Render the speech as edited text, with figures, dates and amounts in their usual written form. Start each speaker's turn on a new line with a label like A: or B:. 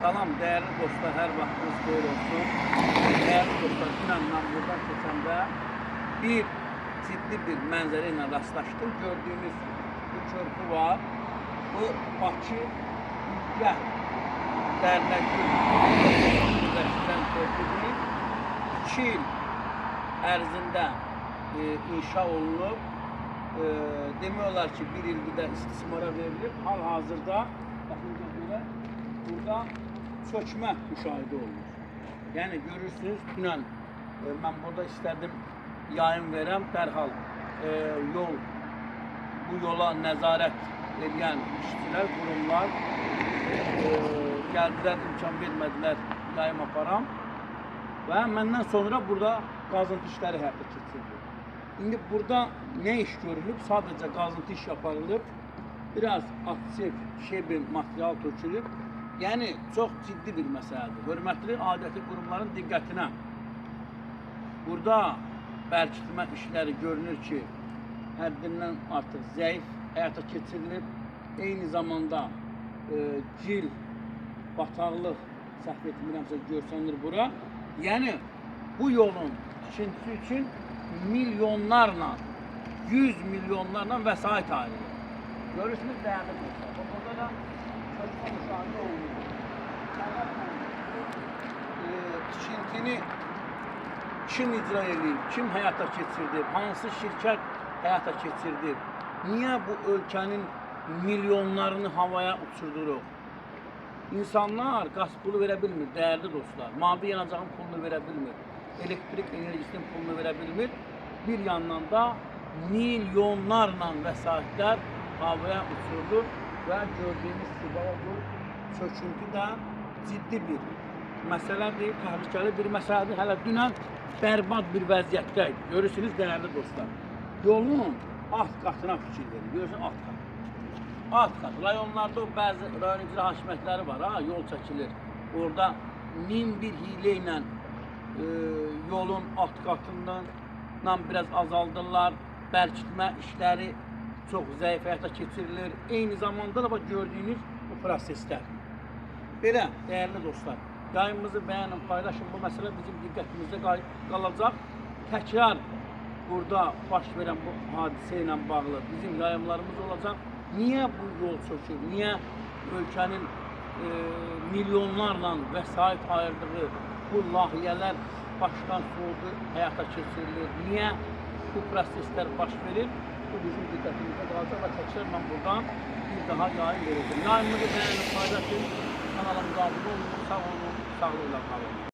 A: Salam değerli dostlar, her vaxtınız xeyir olsun. Değerli dostlar, dünən mən buradan keçəndə bir ciddi bir mənzərə ilə rastlaşdım. Gördüğünüz bu körpü var. Bu Bakı Ülkə Dərnək Universitetindən körpüdür. 2 il ərzində inşa olunub. Demək olar ki, bir ildir də istismara verilib. Hal-hazırda baxınca görə burada çökmə müşahidə olunur. Yəni görürsünüz, dünən mən burada istədim yayın verəm, dərhal bu yola nəzarət edən işçilər, qurumlar gəldilər, imkan vermədilər yayım aparam və məndən sonra burada qazıntı işləri həyata keçirildi. İndi burada nə iş görülüb? Sadəcə qazıntı iş aparılıb, biraz aktiv şebel material tökülüb. Yəni çox ciddi bir məsələdir. Hörmətli adəti qurumların diqqətinə. Burada bərkitmə işləri görünür ki, həddindən artıq zəif həyata keçirilib. Eyni zamanda cil, bataqlıq, səhv etmirəmsə görsənir bura. Yəni bu yolun tikintisi üçün milyonlarla, 100 milyonlarla vəsait ayrılır. Görürsünüz dəyərli dostlar. Burada da çökmə müşahidə olunur. Tikintini kim icra edib, kim həyata keçirdi, hansı şirkət həyata keçirdi, niyə bu ölkənin milyonlarını havaya uçurduruq? İnsanlar qaz pulu verə bilmir, dəyərli dostlar. Mavi yanacağın pulunu verə bilmir, elektrik enerjisinin pulunu verə bilmir. Bir yandan da milyonlarla vəsaitlər havaya uçurulur və gördüyünüz gibi bu çöküntü də ciddi bir məsələdir, təhlükəli bir məsələdir. Hələ dünən bərbad bir vəziyyətdəydi. Görürsünüz dəyərli dostlar. Yolun alt qatına fikir verin. Görürsünüz alt qat. Alt qat. Rayonlarda o bəzi rayon icra hakimiyyətləri var, ha, yol çəkilir. Orada min bir hilə ilə yolun alt qatından biraz azaldırlar. Bərkitmə işləri çox zəif həyata keçirilir. Eyni zamanda da gördüyünüz bu proseslər. Belə, dəyərli dostlar, yayımımızı bəyənin, paylaşın. Bu məsələ bizim diqqətimizdə qalacaq. Təkrar burada baş verən bu hadisə ilə bağlı bizim yayımlarımız olacaq. Niyə bu yol çökür? Niyə ölkənin milyonlarla vəsait ayırdığı bu layihələr başdan soğudu, həyata keçirilir? Niyə bu proseslər baş verir? Bu bizim diqqətimizdə qalacaq və təkrar mən buradan bir daha yayın verəcəm. Yayımımızı bəyənin, paylaşın. Kanalımıza abone olun, sağ olun, sağlıqla qalın.